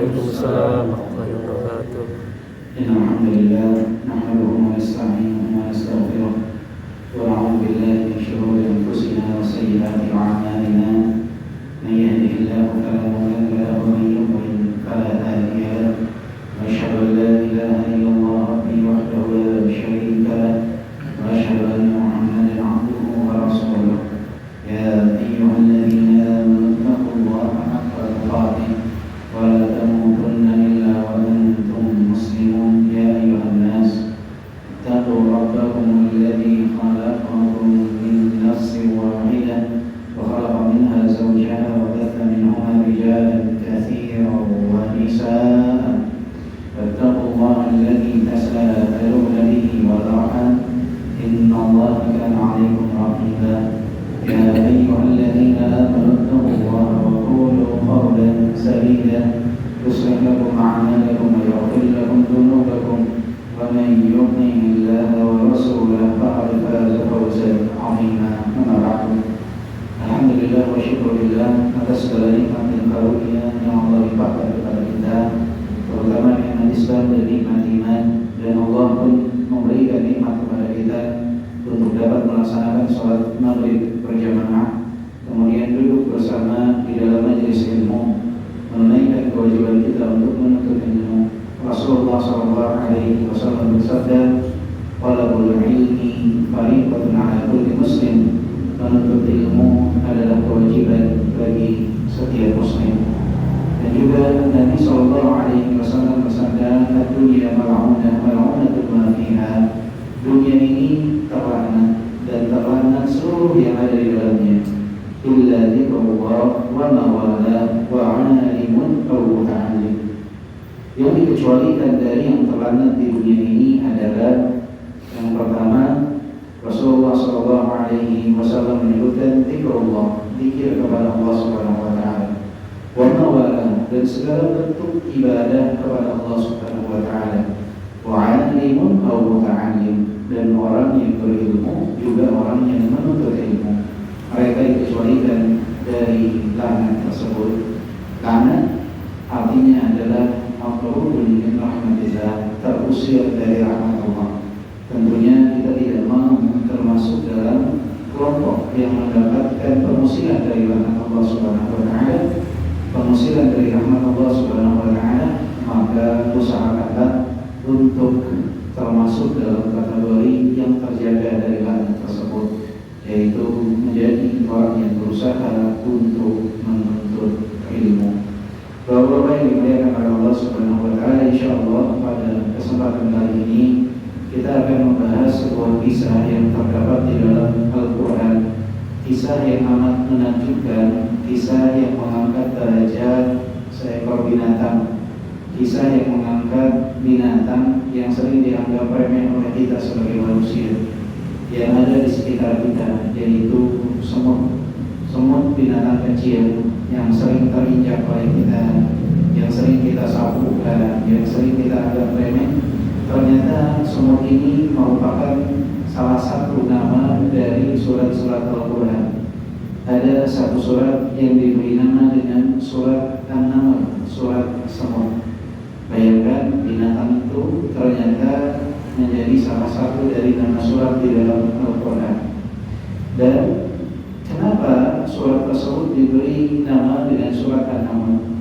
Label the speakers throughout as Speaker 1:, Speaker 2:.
Speaker 1: Waalaikumsalam warahmatullahi wabarakatuh.
Speaker 2: Alhamdulillah, nahmaduhu wa nasta'inuhu wa nastaghfiruh wa na'udzu billahi min shururi anfusina wa sayyiati a'malina. Man yahdihillahu fala mudilla lahu wa man yudlil fala hadiya lahu. Wa asyhadu an la ilaha illallah wahdahu la syarika lahu wa asyhadu anna Muhammadan 'abduhu wa rasuluh. Ya ayyuhalladzina amanu taqullaha haqqa tuqatih wa la tamutunna illa wa antum muslimun. Ya ayyuhan nas taqu rabbakum alladzi khalaqakum min nafsin wahidah wa khalaqa minha zawjaha wa batha minhuma rijalan katsiran wa nisaa. Wattaqullaha alladzi tasaaluna bihi wal arham innallaha kana 'alaykum raqiba. Ya ayyuhalladzina amanu taqullaha wa qulu qawlan sadida يصلح لكم أعمالكم ويغفر لكم ذنوبكم ومن يطع الله ورسوله فقد فاز فوزا عظيما. أما بعد, alhamdulillah wa syukurillah atas segala nikmat dan karunia yang Allah limpahkan kepada kita, terutama nikmat Islam dan nikmat iman, dan Allah pun memberikan nikmat kepada kita untuk dapat melaksanakan sholat maghrib berjamaah, kemudian duduk bersama di dalam majelis ilmu, menunaikan kewajiban kita untuk menuntut ilmu. Rasulullah SAW bersabda, "Talabul ilmi fariidatun 'ala kulli muslim." Menuntut ilmu adalah kewajiban bagi setiap muslim. Dan juga Nabi SAW bersabda, "Dunia mal'unah mal'unatun ma fiha." Dunia ini terlaknat dan terlaknat seluruh yang ada di dalamnya. Illa dzikrullah wa ma wala wa 'alimun aw muta'allim. Yang dikecualikan dari yang terlaknat di dunia ini adalah yang pertama, Rasulullah SAW menyebutkan dzikrullah, zikir kepada Allah Subhanahu wa taala, wa ma wala, dan segala bentuk ibadah kepada Allah Subhanahu wa taala, wa 'alimun aw muta'allim, dan orang yang berilmu juga orang yang menuntut ilmu. Mereka dikecualikan dari laknat tersebut. Laknat artinya adalah maqrubun min rahmatillah, terusir dari rahmat Allah. Tentunya kita tidak mau termasuk dalam kelompok yang mendapatkan pengusiran dari rahmat Allah Subhanahu wa taala, pengusiran dari rahmat Allah Subhanahu wa taala. Maka usahakanlah untuk termasuk dalam kategori yang terjaga dari laknat tersebut, yaitu menjadi orang yang berusaha untuk menuntut ilmu. Bapak-bapak yang dimuliakan oleh Allah Subhanahu wa taala, insyaallah pada kesempatan kali ini kita akan membahas sebuah kisah yang terdapat di dalam Al-Qur'an. Kisah yang amat menakjubkan, kisah yang mengangkat derajat seekor binatang, kisah yang mengangkat binatang yang sering dianggap remeh oleh kita sebagai manusia yang ada di sekitar kita, yaitu semut. Semut binatang kecil yang sering terinjak oleh kita, yang sering kita sapukan, yang sering kita anggap remeh. Ternyata semut ini merupakan salah satu nama dari surat-surat Al-Quran. Ada satu surat yang diberi nama dengan surat An-Naml, surat semut. Bayangkan, binatang itu ternyata menjadi salah satu dari nama surat di dalam Al-Quran. Dan kenapa surat tersebut diberi nama dengan surat An-Naml?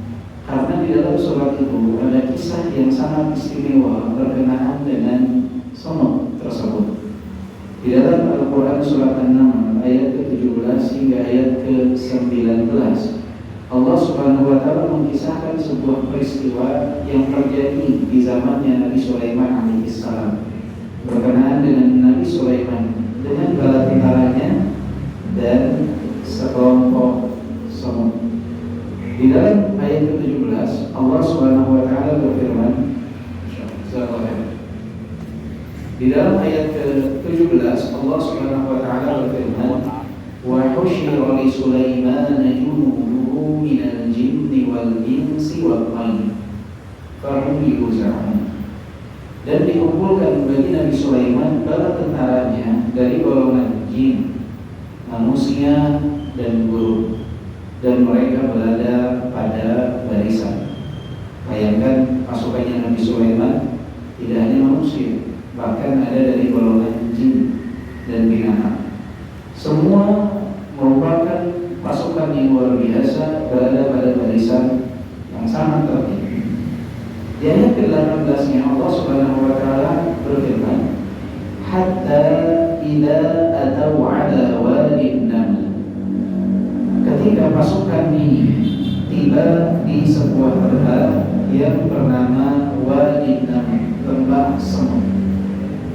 Speaker 2: Karena di dalam surat itu ada kisah yang sangat istimewa berkenaan dengan semut tersebut. Di dalam Al-Quran surat An-Naml ayat ke-17 hingga ayat ke-19, Allah Subhanahu wa taala mengisahkan sebuah peristiwa yang terjadi di zamannya Nabi Sulaiman alaihissalam berkenaan dengan Nabi Sulaiman dengan bala tentaranya dan sekelompok semut. Di dalam ayat ke-17 Allah Subhanahu wa taala berfirman, di dalam ayat ke-17 Allah Subhanahu wa taala berfirman, "Wa husyira li Sulaiman junuduhu minal jinni wal insi wal tayr fahum yuzaun." Dan dikumpulkan bagi Nabi Sulaiman bala tentaranya dari golongan jin, manusia, dan burung, dan mereka berada pada barisan. Ayat Selainnya Nabi Sulaiman, tidak hanya manusia, bahkan ada dari golongan jin dan binatang. Semua merupakan pasukan yang luar biasa, berada pada barisan yang sangat tertinggi. Di ayat ke-18-nya Allah Subhanahu wa taala berfirman, "Hatta idza atau 'ala wadin naml." Ketika pasukan ini tiba di sebuah lembah yang bernama Wadi Naml, lembah semut.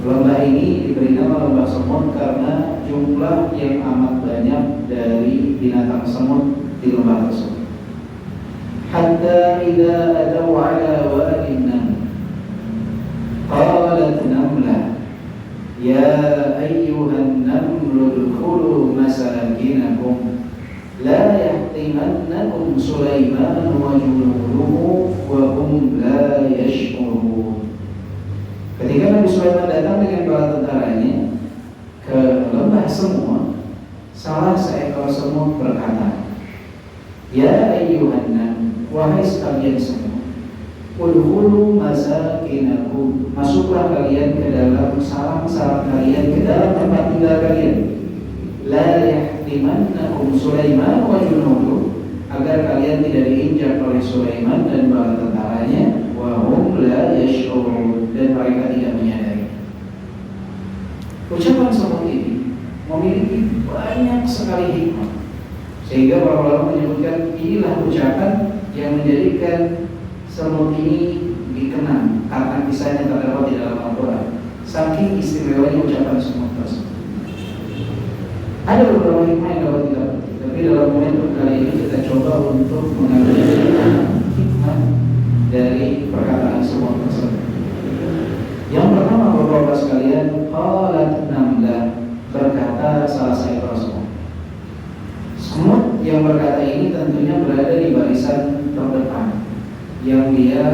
Speaker 2: Lembah ini diberi nama lembah semut karena jumlah yang amat banyak dari binatang semut di lembah tersebut. Hatta idza adaw 'ala Wadi Naml, qalat namlah ya ayyuhan namlu udkhulu masakinakum la yahtimannakum Sulaiman wa junuduhu wa hum la yash'urun. Ketika Nabi Sulaiman datang dengan bala tentaranya ke lembah semut, salah seekor semut berkata, "Ya ayyuhan nam, wahai sekalian semut, udkhulu masakinakum, masuklah kalian ke dalam sarang-sarang kalian, ke dalam tempat tinggal kalian. La yahtimannakum Sulaiman wa junuduhu, agar kalian tidak diinjak oleh Sulaiman dan bala tentaranya, wa hum la yash'urun, dan mereka tidak menyadari." Ucapan semut ini memiliki banyak sekali hikmah, sehingga para ulama menyebutkan inilah ucapan yang menjadikan semut ini dikenang karena kisahnya terdapat di dalam Al-Quran. Saking istimewanya ucapan semut tersebut. Ada beberapa hikmah yang dapat kita petik, tapi dalam momentum kali ini kita coba untuk mengambil hikmah dari perkataan semut tersebut. Yang pertama, Bapak-bapak sekalian, qalat namlah, berkata salah seekor semut. Semut yang berkata ini tentunya berada di barisan terdepan, yang dia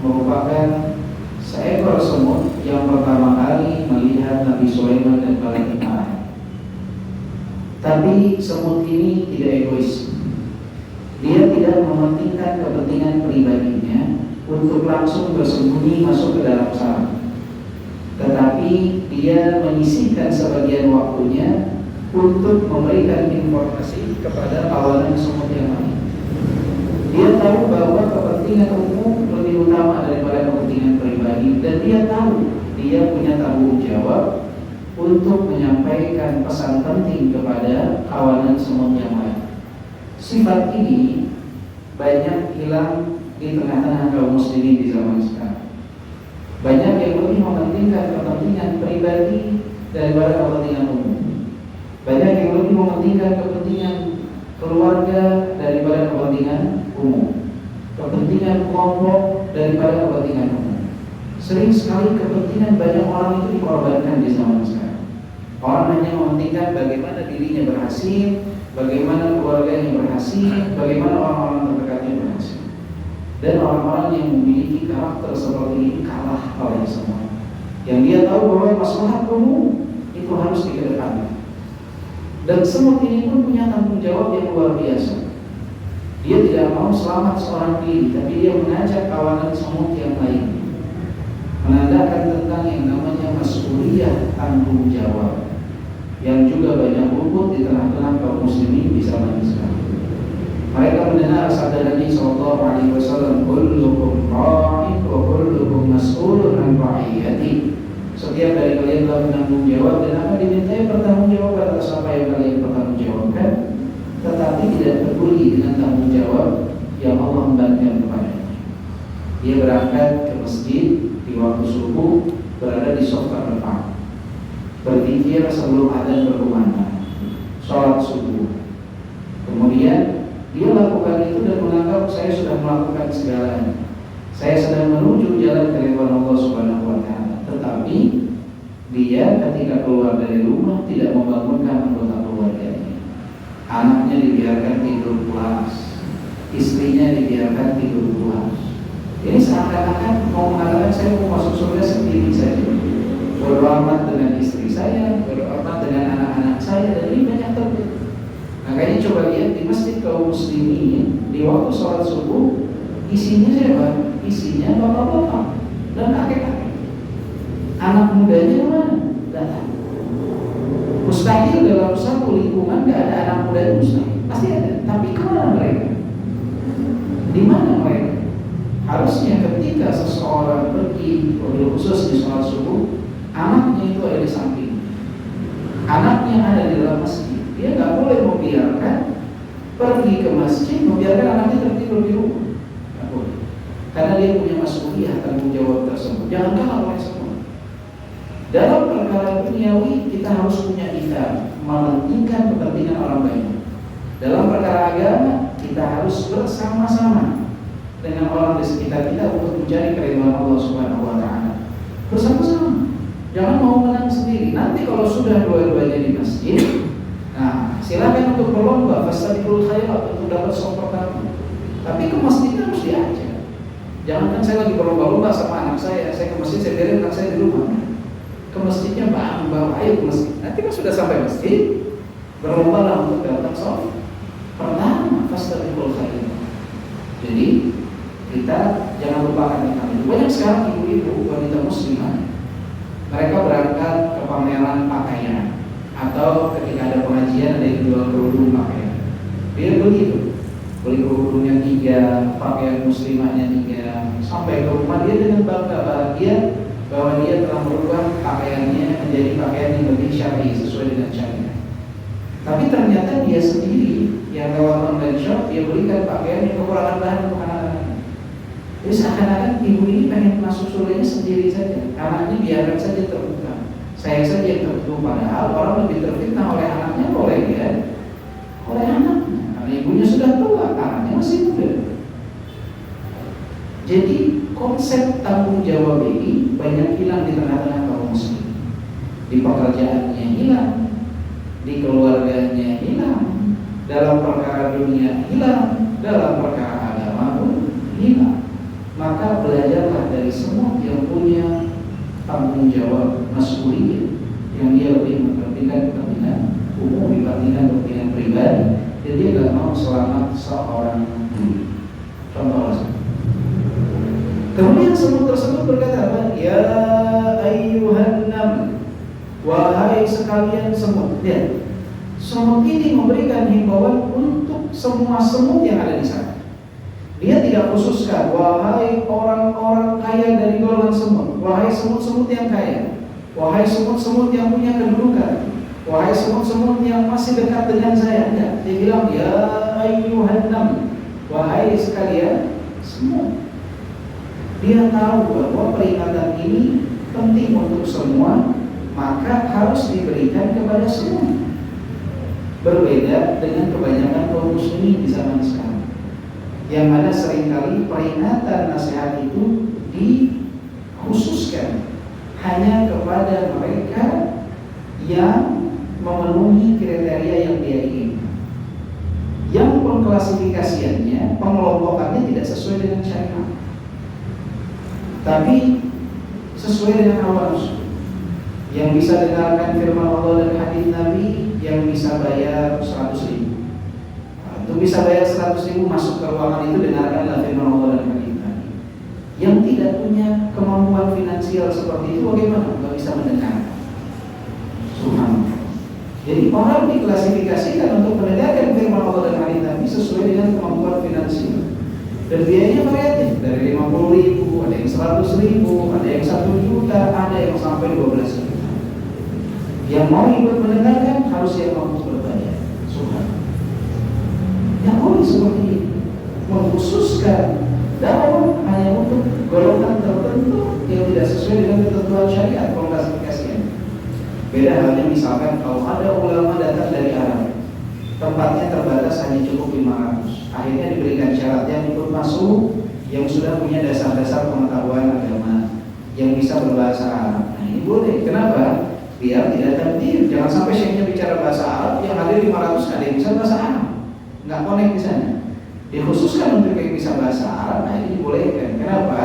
Speaker 2: merupakan seekor semut yang pertama kali melihat Nabi Sulaiman dan bala tentaranya. Tapi semut ini tidak egois. Dia tidak mementingkan kepentingan pribadinya untuk langsung bersembunyi masuk ke dalam sarang, tetapi dia menyisihkan sebagian waktunya untuk memberikan informasi kepada kawanan semut yang lain. Dia tahu bahwa kepentingan umum lebih utama daripada kepentingan pribadi, dan dia tahu dia punya tanggung jawab untuk menyampaikan pesan penting kepada kawanan semut yang lain. Sifat ini banyak hilang di tengah-tengah kaum muslimin di zaman sekarang. Banyak yang lebih mementingkan kepentingan pribadi daripada kepentingan umum. Banyak yang lebih mementingkan kepentingan keluarga daripada kepentingan umum, kepentingan kelompok daripada kepentingan umum. Sering sekali kepentingan banyak orang itu dikorbankan di zaman sekarang. Orang hanya mementingkan bagaimana dirinya berhasil, bagaimana keluarganya berhasil, bagaimana orang-orang terdekatnya berhasil. Dan orang-orang yang memiliki karakter seperti ini kalah oleh semua. Yang dia tahu bahwa maslahat umum itu harus dikedepankan. Dan semut ini pun punya tanggung jawab yang luar biasa. Dia tidak mau selamat seorang diri, tapi dia mengajak kawanan semut yang lain, menandakan tentang yang namanya mas'uliyah, tanggung jawab, yang juga banyak luput di tengah-tengah kaum muslimin di zaman sekarang. Mereka mendengar sabda Nabi sallallahu alaihi wasallam, "Kullukum ra'in wa kullukum mas'ulun 'an ra'iyati." Setiap dari kalian telah menanggung jawab, dan akan dimintai pertanggungjawaban atas apa yang kalian pertanggungjawabkan, tetapi tidak peduli dengan tanggung jawab yang Allah membantu kepadanya. Dia berangkat ke masjid di waktu subuh, berada di shaf terdepan, berzikir sebelum adzan berkumandang, sholat subuh. Kemudian dia lakukan itu dan menganggap saya sudah melakukan segalanya. Saya sedang menuju jalan keridhaan Allah Subhanahu wa taala. Tetapi dia ketika keluar dari rumah tidak membangunkan anggota keluarganya. Anaknya dibiarkan tidur pulas, istrinya dibiarkan tidur pulas. Ini seakan-akan mau mengatakan saya mau masuk surga sendiri saja. Bodo amat dengan istri saya, bodo amat dengan anak-anak saya, dan ini banyak terjadi. Makanya coba lihat di masjid kaum muslimin di waktu sholat subuh, Isinya siapa? Isinya bapak-bapak dan kakek-kakek. Anak mudanya mana? Tidak tahu. Mustahil dalam satu lingkungan tidak ada anak muda yang mustahil. Pasti ada. Tapi kemana mereka? Di mana mereka? Harusnya ketika seseorang pergi, wabil khusus di sholat subuh, anaknya itu ada di samping. Anaknya ada di dalam masjid. Dia nggak boleh membiarkan pergi ke masjid, membiarkan anaknya tertidur di rumah. Nggak boleh. Karena dia punya mas'uliyah, tanggung jawab tersebut. Jangan kalah oleh semua. Dalam perkara duniawi kita harus punya ikhtiar, mementingkan kepentingan orang banyak. Dalam perkara agama kita harus bersama-sama dengan orang di sekitar kita untuk mencari keridhaan Allah Subhanahu wa taala. Bersama-sama. Jangan mau menang sendiri. Nanti kalau sudah dua-duanya di masjid, nah silakan untuk berlomba fastabiqul khairat untuk dapat sop pertama. Tapi ke masjid harus diajak. Jangan kan saya lagi berlomba-lomba sama anak saya ke masjid, saya biarin anak saya di rumah. Ke masjidnya bawa ayo ke masjid. Nanti kan sudah sampai masjid, berlombalah untuk dapat sop pertama fastabiqul khairat. Jadi kita jangan lupakan hal itu. Banyak sekarang ibu-ibu wanita muslimah, mereka berangkat ke pameran pakaian atau ketika ada pengajian ada yang jual kerudung pakaian. Dia begitu, beli kerudungnya 3, pakaian muslimahnya 3, sampai ke rumah dia dengan bangga bahagia bahwa dia telah merubah pakaiannya menjadi pakaian yang lebih syar'i sesuai dengan syariat. Tapi ternyata dia sendiri yang lewat online shop dia belikan pakaian yang kekurangan bahan untuk anak-anaknya. Jadi seakan-akan ibu ini pengen masuk surganya sendiri saja. Anaknya biarkan saja terbuka. Saya saja yang tertutup, padahal orang lebih terfitnah oleh anaknya, oleh dia, oleh anaknya. Karena ibunya sudah tua, anaknya masih muda. Jadi konsep tanggung jawab ini banyak hilang di tengah-tengah kaum muslim. Di pekerjaannya hilang, di keluarganya hilang, dalam perkara dunia hilang, dalam perkara agama pun hilang. Maka belajarlah dari semua yang punya tanggung jawab mas'uliyah, yang dia lebih memperhatikan kepentingan umum dibandingkan kepentingan pribadi, dan dia tidak mau selamat seorang diri. Contoh saja. Kemudian semut tersebut berkata apa? Ya ayyuhan nam, wahai sekalian semut. Lihat, semut ini memberikan himbauan untuk semua semut yang ada di sana. Dia tidak khususkan, wahai orang-orang kaya dari golongan semut, wahai semut-semut yang kaya, wahai semut-semut yang punya kedudukan, wahai semut-semut yang masih dekat dengan saya. Dia bilang, ya ayyuhan nam, wahai sekalian semut. Dia tahu bahwa peringatan ini penting untuk semua, maka harus diberikan kepada semua. Berbeda dengan kebanyakan kaum muslimin di zaman sekarang, yang mana seringkali peringatan nasihat itu dikhususkan hanya kepada mereka yang memenuhi kriteria yang dia inginkan, yang pengklasifikasiannya, pengelompokannya tidak sesuai dengan syariat, tapi sesuai dengan hawa nafsu. Yang bisa dengarkan firman Allah dan hadis Nabi, yang bisa bayar 100.000. Untuk bisa bayar 100.000 masuk ke ruangan itu dengarkanlah firman Allah dan hadis Nabi. Yang tidak punya kemampuan finansial seperti itu bagaimana? Tidak bisa mendengar. Subhanallah. Jadi orang diklasifikasikan untuk mendengarkan firman Allah dan hadis Nabi sesuai dengan kemampuan finansial. Dan biayanya variatif, dari 50.000, ada yang 100.000, ada yang 1 juta, ada yang sampai 12 juta. Yang mau ikut mendengarkan harus yang mampu berbayar. Subhanallah. Yang boleh seperti ini, mengkhususkan dakwah hanya untuk golongan tertentu yang tidak sesuai dengan ketentuan syariat pengklasifikasian. Beda halnya misalkan kalau ada ulama datang dari Arab, tempatnya terbatas hanya cukup 500. Akhirnya diberikan syarat yang ikut masuk yang sudah punya dasar-dasar pengetahuan agama, yang bisa berbahasa Arab. Nah ini boleh. Kenapa? Biar tidak tertipu. Jangan sampai syekhnya bicara bahasa Arab, yang hadir 500 ada yang bisa bahasa Arab, nggak connect di sana. Dikhususkan untuk yang bisa bahasa Arab. Nah ini dibolehkan. Kenapa?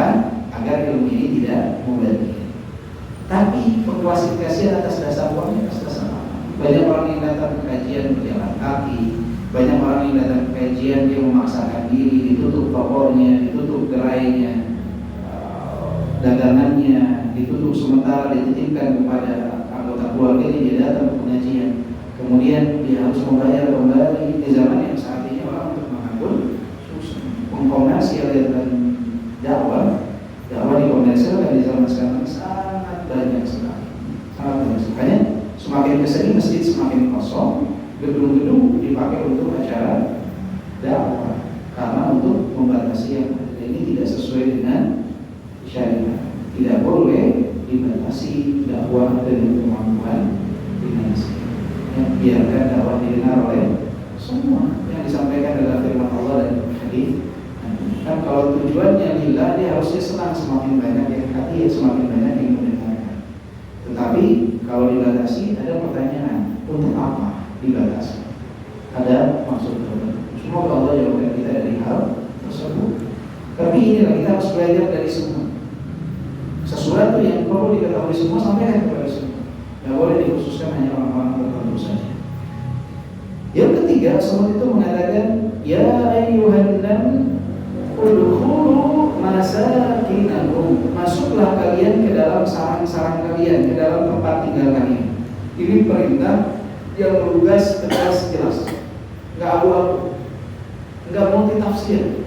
Speaker 2: Agar ilmu ini tidak mubazir. Tapi pengklasifikasian atas dasar uangnya atas dasar apa? Banyak orang yang datang ke kajian berjalan kaki, Banyak orang yang datang ke kajian, dia memaksakan diri, ditutup tokonya, ditutup gerainya, dagangannya, ditutup sementara, dititipkan kepada anggota keluarga dia datang ke pengajian. Kemudian dia harus membayar kembali. Di zaman yang saat ini orang untuk makan pun susah. Mengkomersialkan dakwah dikomersialkan di zaman sekarang sangat banyak sekali. Sangat banyak. Makanya semakin kesini masjid semakin kosong, gedung-gedung dipakai untuk acara dakwah karena untuk membatasi yang ini tidak sesuai dengan syariat. Tidak boleh dibatasi dakwah dengan kemampuan finansial. Biarkan dakwah didengar oleh semua. Yang disampaikan adalah firman Allah dan hadis. Kan kalau tujuannya lillah, dia harusnya senang semakin banyak yang hati, semakin banyak yang mendengarkan. Tetapi kalau dibatasi, ada pertanyaan, untuk apa dibatasi? Ada maksud tertentu. Semoga Allah jauhkan kita dari hal tersebut. Tapi inilah kita harus belajar dari semua. Sesuatu yang perlu diketahui semua sampaikan kepada semua. Tidak boleh dikhususkan hanya orang-orang tertentu saja. Yang ketiga, semua itu mengatakan, ya ayyuhan nam udkhulu masakinakum, masuklah kalian ke dalam sarang-sarang kalian, ke dalam tempat tinggal kalian. Ini perintah yang lugas, tegas, jelas. Enggak abu-abu, enggak multitafsir.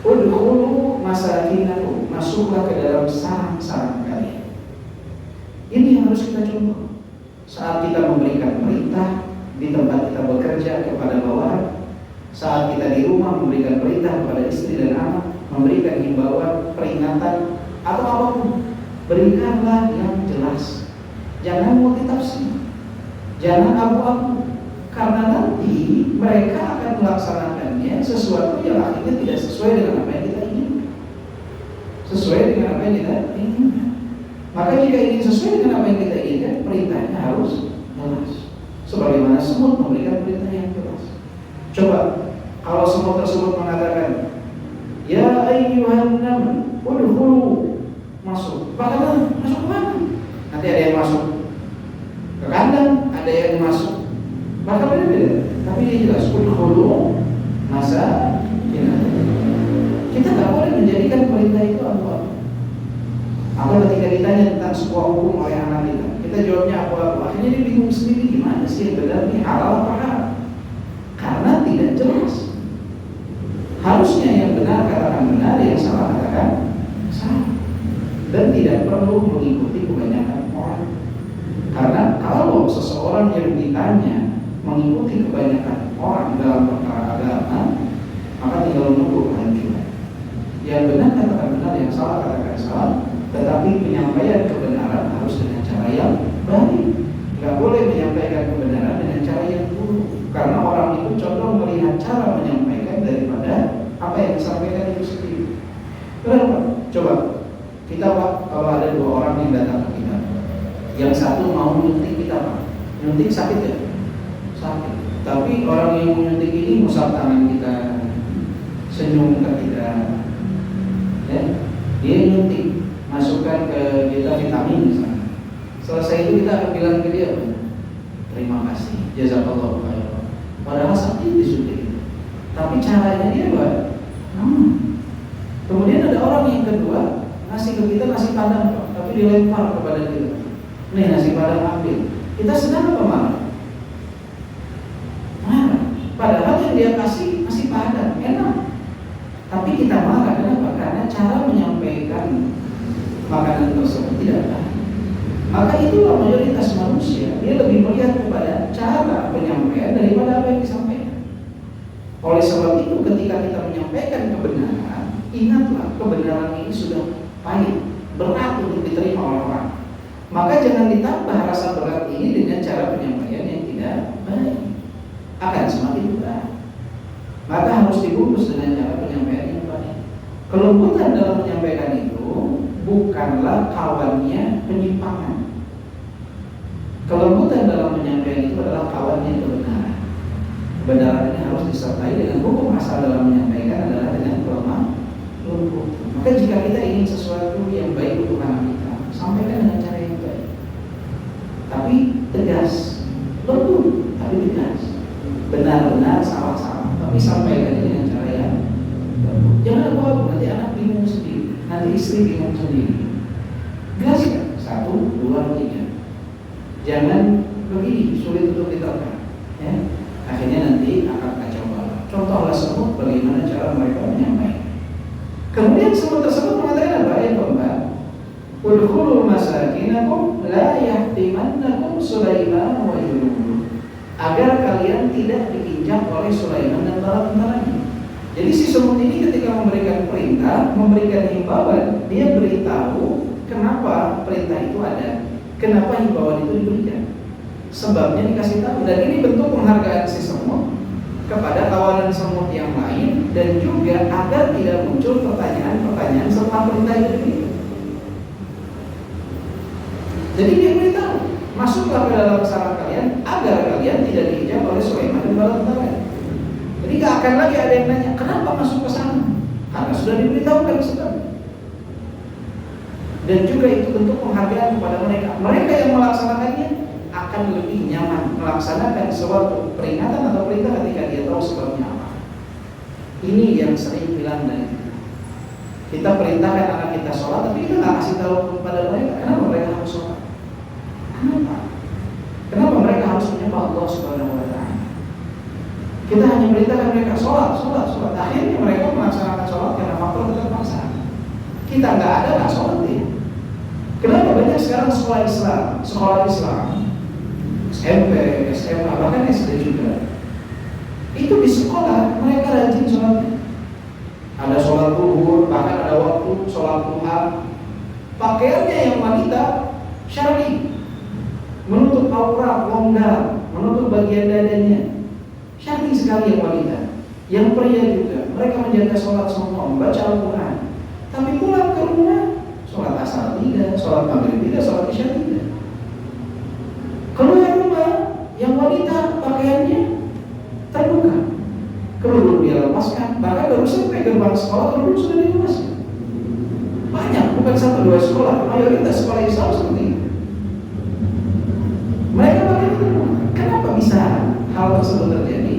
Speaker 2: Udkhulu masakinakum, masuklah ke dalam sarang-sarang kalian. Ini yang harus kita contoh saat kita memberikan perintah di tempat kita bekerja kepada bawahan, saat kita di rumah memberikan perintah kepada istri dan anak, memberikan himbauan, peringatan atau apapun, berikanlah yang jelas. Jangan multitafsir, jangan abu-abu, karena nanti mereka akan melaksanakannya sesuatu yang akhirnya tidak sesuai dengan apa yang kita inginkan. Sesuai dengan apa yang kita inginkan. Maka jika ingin sesuai dengan apa yang kita inginkan, perintahnya harus jelas. Sebagaimana semut memberikan perintah yang jelas. Coba kalau semut tersebut mengatakan, ya ayyuhan nam udkhulu, masuk. Bagaimana? Masuk ke mana? Nanti ada yang masuk ke kandang, ada yang masuk. Maka beda-beda. Tapi dia jelas udkhulu masa kita nggak boleh menjadikan perintah itu apa. Atau ketika ditanya tentang sebuah hukum oleh anak kita jawabnya apa? Akhirnya dia bingung sendiri, gimana sih yang benar ini, halal apa haram? Karena tidak jelas. Harusnya yang benar katakan benar, yang salah katakan salah. Dan tidak perlu mengikuti kebanyakan orang. Karena kalau seseorang yang ditanya mengikuti kebanyakan orang dalam perkara agama, maka tinggal menunggu kehancuran. Yang benar katakan benar, yang salah katakan salah. Tetapi penyampaian kebenaran harus dengan cara yang baik. Tidak boleh menyampaikan kebenaran dengan cara yang buruk. Karena orang itu condong melihat cara menyampaikan daripada apa yang disampaikan itu sendiri. Kenapa? Coba kita kalau ada dua orang yang datang ke kita, yang satu mau nyuntik kita, Pak. Nyuntik sakit ya? Sakit. Tapi orang yang menyuntik ini ngusap tangan kita, senyum ke kita, ya? Dia nyuntik, masukkan ke kita vitamin misalnya. Selesai itu kita akan bilang ke dia, terima kasih, jazakallahu khairan. Padahal sakit disuntik itu. Tapi caranya dia buat. Kemudian ada orang yang kedua ngasih ke kita nasi padang, Pak, tapi dilempar kepada kita. Nih nasi padang ambil. Kita senang apa marah? Marah. Padahal yang dia kasih nasi padang enak. Tapi kita marah kenapa? Karena cara menyampaikan makanan tersebut tidak baik. Maka itulah mayoritas manusia, dia lebih melihat kepada cara penyampaian daripada apa yang disampaikan. Oleh sebab itu ketika kita menyampaikan kebenaran, ingatlah kebenaran ini sudah pahit, berat untuk diterima oleh orang. Maka jangan ditambah rasa berat ini dengan cara penyampaian yang tidak baik, akan semakin berat. Maka harus dibungkus dengan cara penyampaian yang baik. Kelembutan dalam menyampaikan itu bukanlah kawannya penyimpangan. Kelembutan dalam menyampaikan itu adalah kawannya kebenaran. Kebenaran ini harus disertai dengan hukum asal dalam menyampaikan adalah dengan kelemah lembut. Maka jika kita ingin sesuatu yang baik untuk anak kita, sampaikan dengan cara yang baik. Tapi tegas, lembut tapi tegas. Benar-benar salah nanti istri bingung sendiri. Gas ya, 1, 2, 3. Jangan begini, sulit untuk diterka. Ya. Akhirnya nanti akan kacau balau. Contohlah semut, bagaimana cara mereka menyampaikan. Kemudian semut tersebut mengatakan apa? Ya Tuhan, udkhulu masakinakum la yahtimannakum Sulaiman wa junuduh, agar kalian tidak diinjak oleh Sulaiman dan para tentaranya. Jadi si semut ini ketika memberikan perintah, memberikan himbauan, dia beritahu kenapa perintah itu ada, kenapa himbauan itu diberikan, sebabnya dikasih tahu. Dan ini bentuk penghargaan si semut kepada kawanan semut yang lain, dan juga agar tidak muncul pertanyaan-pertanyaan setelah perintah itu diberikan. Jadi dia beritahu, masuklah ke dalam sarang kalian agar kalian tidak diinjak oleh Sulaiman dan bala tentara. Jadi gak akan lagi ada yang nanya kenapa masuk ke sana, karena sudah diberitahukan sebabnya. Dan juga itu bentuk penghargaan kepada mereka. Mereka yang melaksanakannya akan lebih nyaman melaksanakan suatu peringatan atau perintah ketika dia tahu sebabnya apa. Ini yang sering bilang dari kita perintahkan anak kita sholat, tapi kita nggak kasih tahu kepada mereka kenapa mereka harus sholat. Kenapa? Kenapa mereka harus menyembah Allah Subhanahu Wa Taala? Kita hanya perintahkan mereka sholat. Akhirnya mereka melaksanakan sholat karena faktor keterpaksaan. Kita nggak ada nggak sholat ya. Kenapa banyak sekarang sekolah Islam, SMP, SMA, bahkan SD juga. Itu di sekolah mereka rajin sholatnya. Ada sholat zuhur, bahkan ada waktu sholat duha. Pakaiannya yang wanita syar'i, menutup aurat, longgar, menutup bagian dadanya. Syar'i sekali yang wanita. Yang pria juga, mereka menjaga sholat semua, membaca Al-Quran. Tapi pulang ke rumah, sholat asar tidak, sholat maghrib tidak, sholat isya tidak. Keluar rumah, yang wanita pakaiannya terbuka, kerudung dia lepaskan. Bahkan baru sampai gerbang sekolah, kerudung sudah dilepaskan. Banyak, bukan 1-2 sekolah, mayoritas sekolah Islam seperti itu. Mereka pakai terbuka. Kenapa bisa hal tersebut terjadi?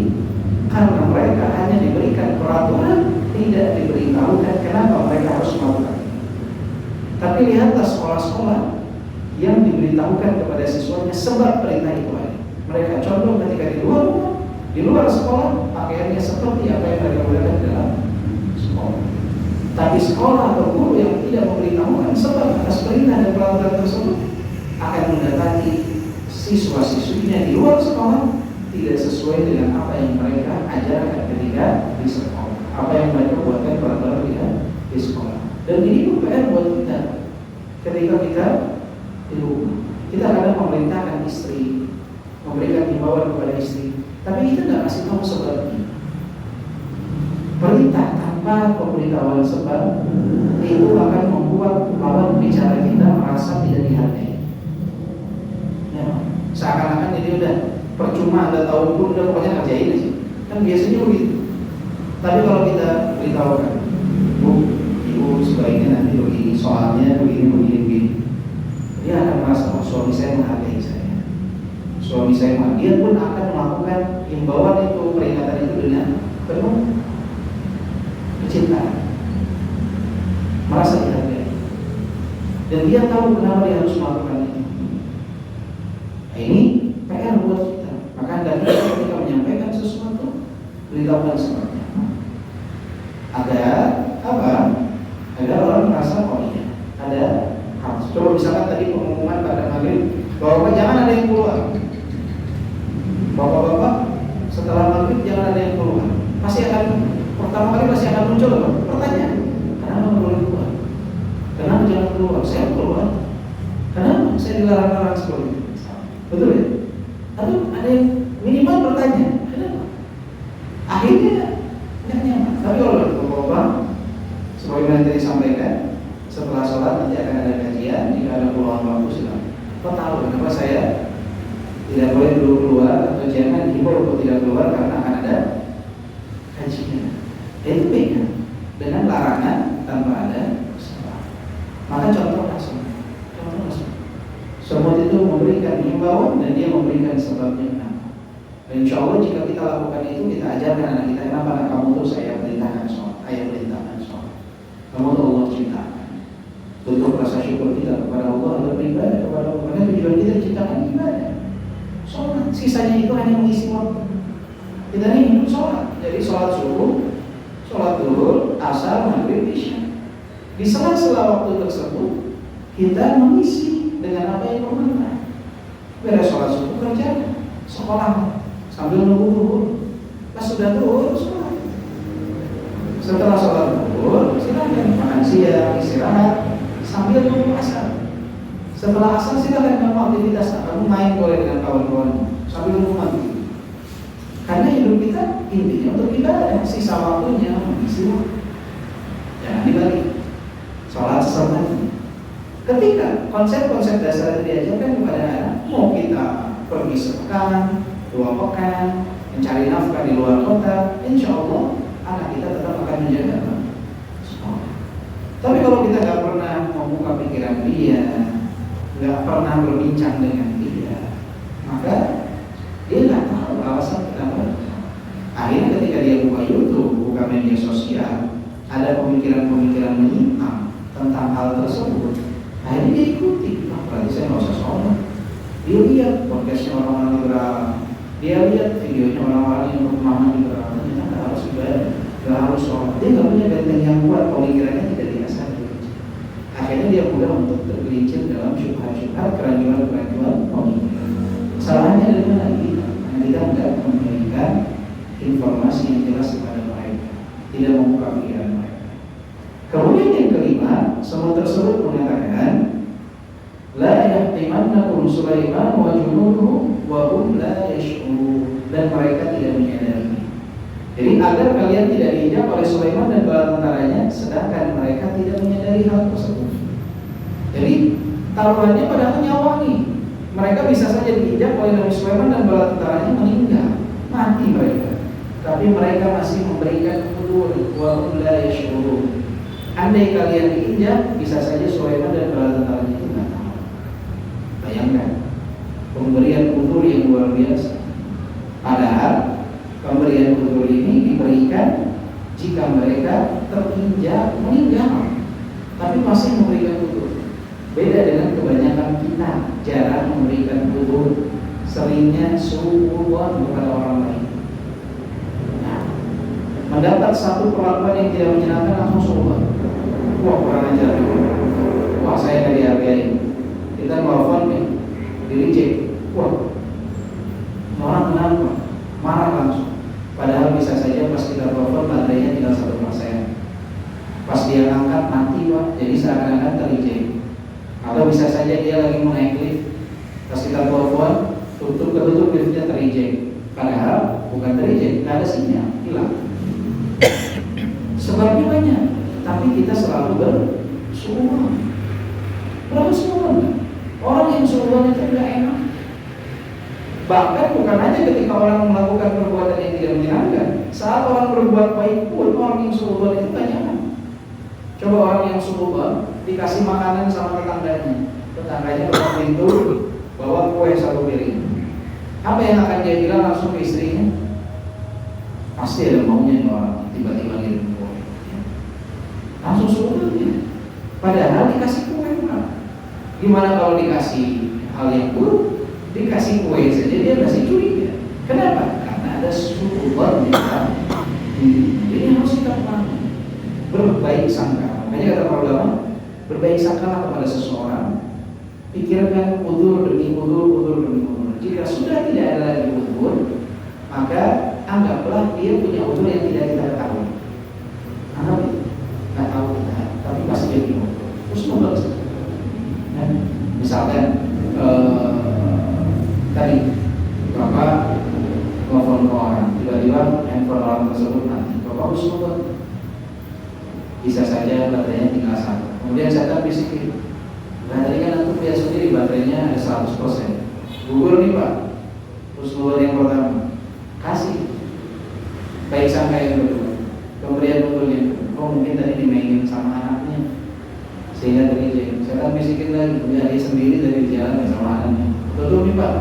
Speaker 2: Karena mereka hanya diberikan peraturan, tidak diberitahukan kenapa mereka harus melakukan. Tapi lihatlah sekolah-sekolah yang diberitahukan kepada siswanya sebab perintah itu ada. Mereka contoh ketika di luar rumah, di luar sekolah, pakaiannya seperti apa yang mereka gunakan di dalam sekolah. Tapi sekolah atau guru yang tidak memberitahukan sebab atas perintah dan peraturan tersebut akan mendapati siswa-siswinya di luar sekolah tidak sesuai dengan apa yang mereka ajarkan ketika di sekolah, apa yang mereka buatkan peraturan di sekolah. Dan ini pun PR buat kita ketika kita di rumah. Kita kadang memerintahkan istri, memberikan himbauan kepada istri, tapi kita tidak kasih tahu sebabnya. Perintah tanpa pemberitahuan sebab itu akan membuat lawan bicara kita merasa tidak dihargai. Ya, seakan-akan jadi udah percuma Anda tahu pun udah pokoknya kerjain aja. Kan biasanya begitu. Tapi kalau kita beritahukan, Bu, Ibu sebaiknya nanti begini, soalnya begini, dia akan merasa oh, suami saya menghargai saya. Suami saya dia pun akan melakukan himbauan itu, peringatan itu dengan penuh kecintaan, merasa dihargai, dan dia tahu kenapa dia harus melakukan itu. Nah, ini PR buat kita. Maka hendaknya ketika menyampaikan sesuatu, beritahukan sebabnya. Agar apa? Agar orang merasa oh iya, ada harus. Coba misalkan tadi pengumuman pada maghrib bahwa jangan ada yang keluar. Bapak-bapak setelah maghrib jangan ada yang keluar. Pasti akan pertama kali pasti akan muncul apa? Pertanyaan. Kenapa nggak boleh keluar? Kenapa jangan keluar? Saya keluar. Kenapa saya dilarang-larang seperti itu? Betul ya? Atau ada yang minimal bertanya, kenapa? Akhirnya nggak nyaman. Tapi kalau bapak-bapak sebagaimana tadi disampaikan, setelah sholat nanti akan ada kajian. Jika ada peluang waktu silakan. Kau tahu kenapa saya tidak boleh dulu keluar atau jangan himbau untuk tidak keluar karena akan ada kajian. Itu beda dengan larangan tanpa ada kesalahan. Maka contoh langsung. Semut itu memberikan himbauan dan dia memberikan sebabnya kenapa. Dan insya Allah jika kita lakukan itu, kita ajarkan anak kita kenapa anak kamu tuh saya perintahkan sholat, ayah perintahkan sholat. Kamu tuh Allah cintakan. sisanya itu hanya mengisi waktu. Kita ini hidup sholat, jadi sholat subuh, sholat zuhur, asar, maghrib, isya. Di sela-sela waktu tersebut kita mengisi dengan apa yang bermanfaat. Beres sholat subuh kerja, sekolah, sambil nunggu zuhur. Pas sudah zuhur, sholat. Setelah sholat zuhur, silakan makan siang, istirahat, sambil nunggu asar. Setelah asar silakan melakukan aktivitas, kamu main boleh dengan kawan-kawan sambil nunggu maghrib. Karena hidup kita intinya untuk ibadah, sisa waktunya mengisi waktu. Jangan dibagi. Sholat sesuatu. Ketika konsep-konsep dasar itu diajarkan kepada anak, mau kita pergi sepekan, 2 pekan, mencari nafkah di luar kota, insya Allah anak kita tetap akan menjaga sekolah. Tapi kalau kita nggak pernah membuka pikiran dia, nggak pernah berbincang dengan dia, maka dia nggak tahu alasan kenapa. Akhirnya ketika dia buka YouTube, buka media sosial, ada pemikiran-pemikiran menyimpang tentang hal tersebut. Akhirnya dia ikuti. Berarti saya nggak usah sholat. Dia lihat podcastnya orang-orang liberal, dia lihat videonya orang-orang yang berpemahaman liberal. Ternyata nggak harus ibadah, nggak harus sholat. Dia nggak punya benteng yang kuat, pemikirannya tidak diasari. Akhirnya dia mudah untuk tergelincir dalam syubhat-syubhat, kerancuan-kerancuan pemikiran. Salahnya dari mana kita? Karena kita tidak memberikan informasi yang jelas kepada mereka, tidak membuka pikiran mereka. Kemudian yang kelima, semua tersebut mengatakan, la yahtimannakum Sulaiman wa junuduhu wa hum la yash'urun, dan mereka tidak menyadari. Jadi agar kalian tidak diinjak oleh Sulaiman dan bala tentaranya, sedangkan mereka tidak menyadari hal tersebut. Jadi taruhannya padahal nyawa nih. Mereka bisa saja diinjak oleh Nabi Sulaiman dan bala tentaranya meninggal, mati mereka. Tapi mereka masih memberikan udur wa hum la yash'urun. Andai kalian diinjak, bisa saja Sulaiman dan bala tentaranya itu nggak tahu. Bayangkan pemberian udur yang luar biasa. Padahal pemberian udur ini diberikan jika mereka terinjak meninggal, tapi masih memberikan udur. Beda dengan kebanyakan kita, jarang memberikan udur, seringnya suudzon kepada orang lain. Nah, mendapat satu perlakuan yang tidak menyenangkan langsung suudzon. Wah, kurang ajar. Wah, saya nggak dihargai. Kita telepon nih, di-reject. Wah, orang kenapa? Marah langsung. Padahal bisa saja pas kita telepon baterainya tinggal 1%. Pas dia angkat mati, Pak. Jadi seakan-akan ter-reject. Atau bisa saja dia lagi mau naik lift, pas kita telepon, ketutup liftnya ter-reject. Padahal bukan ter-reject, nggak ada sinyal, hilang. Sebabnya banyak, tapi kita selalu bersuudzon. Berapa suudzon? Orang yang suudzon itu nggak enak. Bahkan bukan hanya ketika orang melakukan perbuatan yang tidak menyenangkan, saat orang berbuat baik pun orang yang suudzon itu banyak. Coba orang yang suudzon dikasih makanan sama tetangganya ketok pintu bawa kue 1 piring. Apa yang akan dia bilang langsung ke istrinya? Pasti ada maunya nih orang, tiba-tiba ngirim kue. Langsung suudzon ya. Padahal dikasih kue kan. Gimana kalau dikasih hal yang buruk? Dikasih kue saja dia masih curiga. Kenapa? Karena ada suudzon di dalam diri. Jadi harus kita pahami. Berbaik sangka. Makanya kata para ulama, berbaik sangkalah kepada seseorang. Pikirkan udzur demi udzur demi udzur. Jika sudah tidak ada lagi udzur, maka anggaplah dia punya udzur yang tidak kita ketahui. Anggap nggak tahu kita, tapi pasti dia punya udzur. Terus membalas. Misalkan tadi Bapak telepon ke orang, tiba-tiba handphone orang tersebut mati. Bapak harus membuat. Bisa saja baterainya tinggal 1. Kemudian saya bisikin, nah tadi kan aku lihat sendiri baterainya ada 100%. Gugur nih Pak. Terus gugur yang pertama, kasih baik sangka yang kedua, pemberian uturnya. Oh mungkin tadi dimainin sama anaknya sehingga terjadi. Saya bisikin lagi, dia sendiri dari jalan sama anaknya. Tutup nih Pak.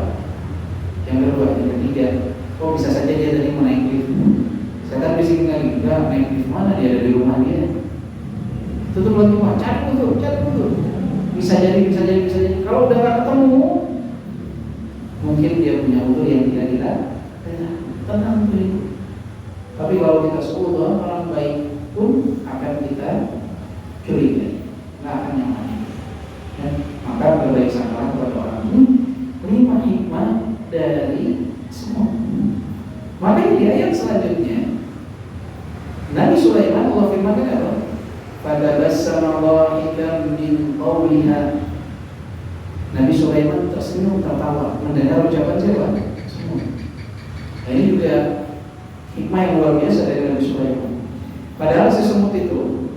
Speaker 2: Yang kedua, yang ketiga, oh bisa saja dia tadi mau naik lift. Saya bisikin lagi, enggak naik lift mana, dia ada di rumah dia. Tutup lagi Pak, cari udur. Bisa jadi. Kalau udah gak ketemu, Mungkin dia punya udur yang tidak kita tenang dulu. Tapi kalau kita seudon orang baik pun akan kita curigai, nggak akan nyaman. Ya, maka berbaik sangka kepada orang ini, terima hikmah dari semua. Makanya di ayat selanjutnya Nabi Sulaiman Allah firmankan apa? Pada bassama dhahikan min qawliha. Nabi Sulaiman tersenyum tertawa mendengar ucapan siapa? Semua. Nah, ini juga hikmah yang luar biasa dari Nabi Sulaiman. Padahal si semut itu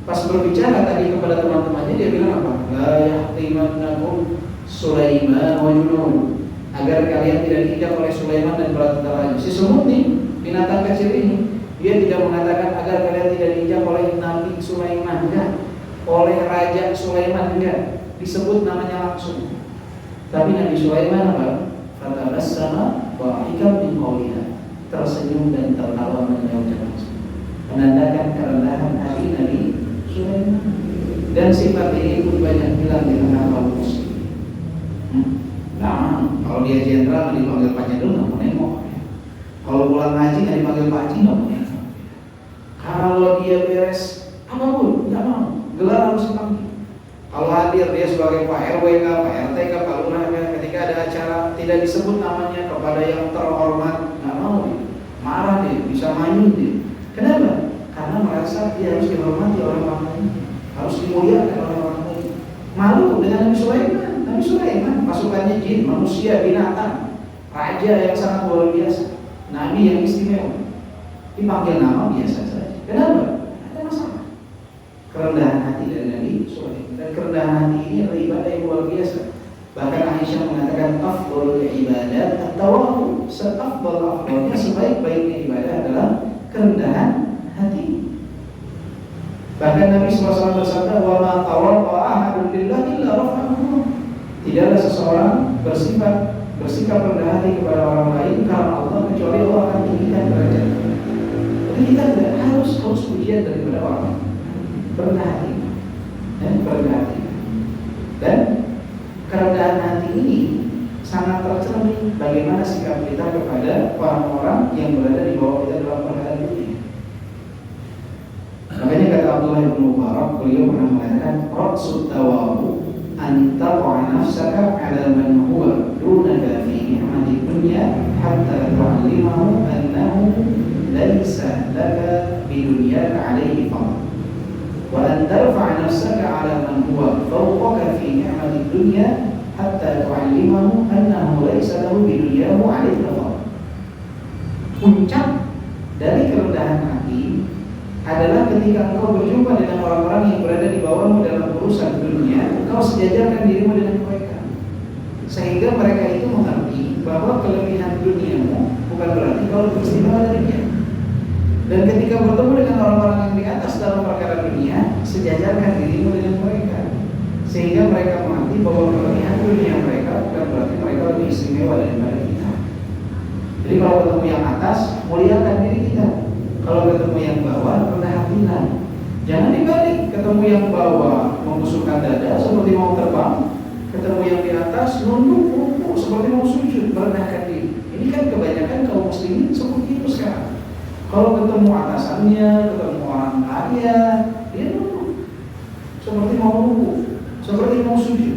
Speaker 2: pas berbicara tadi kepada teman-temannya dia bilang apa? La yahtimannakum Sulaiman wa junun, agar kalian tidak diinjak oleh Sulaiman dan para tentaranya. Si semut nih, binatang kecil ini, dia tidak mengatakan agar kalian tidak diinjak oleh Nabi Sulaiman, enggak, oleh Raja Sulaiman, enggak, disebut namanya langsung. Tapi Nabi Sulaiman apa? Fatabassama dhahikan min qawliha, tersenyum dan tertawa mendengar ucapan, menandakan kerendahan hati Nabi Sulaiman. Dan sifat ini pun banyak hilang di tengah kaum muslim. Nah, kalau dia jenderal nggak dipanggil Pak Jenderal nggak mau nengok. Kalau pulang ngaji nggak dipanggil Pak Haji nggak mau nengok. Kalau dia beres apapun nggak mau, gelar harus dipanggil. Kalau hadir dia sebagai Pak RW, Pak RT, Pak Lurah, ketika ada acara tidak disebut namanya kepada yang terhormat, nggak mau dia, marah dia, bisa manyun dia. Kenapa? Karena merasa dia harus dihormati oleh orang lain, harus dimuliakan oleh orang lain. Malu dengan Nabi Sulaiman. Nabi Sulaiman pasukannya jin, manusia, binatang, raja yang sangat luar biasa, nabi yang istimewa, dipanggil nama biasa saja. Kenapa? Ada masalah. Kerendahan hati dari Nabi Sulaiman, dan kerendahan hati ini adalah ibadah yang luar biasa. Bahkan Aisyah mengatakan afdhalul ibadat at-tawadhu, seafdal-afdalnya, sebaik-baiknya ibadah adalah kerendahan hati. Bahkan Nabi SAW bersabda, wa ma tawadda'a ahadun lillahi illa rafa'ahu. Tidaklah seseorang bersikap rendah hati kepada orang lain karena Allah, kecuali Allah akan tinggikan derajat. Jadi kita tidak harus pujian daripada orang. Rendah hati, rendah hati. Dan kerendahan hati ini sangat tercermin bagaimana sikap kita kepada orang-orang yang berada di bawah kita dalam perkara dunia. Makanya kata Abdullah bin Mubarak, beliau pernah mengatakan, raqsut tawadhu an taqa'a nafsaka 'ala man huwa dunaka fi ni'mati dunya hatta tu'allimahu annahu laysa laka bi dunyaka 'alaihi fadl, wa an tarfa'a nafsaka 'ala man huwa fawqaka fi ni'mati dunya hatta tu'allimahu annahu laysa lahu bi dunyahu 'alaihi fadl. Puncak dari kerendahan hati adalah ketika engkau berjumpa dengan orang-orang yang berada di bawahmu dalam urusan dunia, engkau sejajarkan dirimu dengan mereka, sehingga mereka itu mengerti bahwa kelebihan duniamu bukan berarti kau lebih istimewa dari dia. Dan ketika bertemu dengan orang-orang yang di atas dalam perkara dunia, sejajarkan dirimu dengan mereka, sehingga mereka mengerti bahwa kelebihan dunia mereka bukan berarti mereka lebih istimewa daripada kita. Jadi kalau ketemu yang atas, muliakan diri kita. Kalau ketemu yang bawah, rendah hatilah. Jangan dibalik, ketemu yang bawah membusukkan dada seperti mau terbang, ketemu yang di atas nunduk ruku seperti mau sujud, merendahkan diri. Ini kan kebanyakan kaum muslimin seperti itu sekarang. Kalau ketemu atasannya, ketemu orang kaya, dia nunduk seperti mau ruku, seperti mau sujud.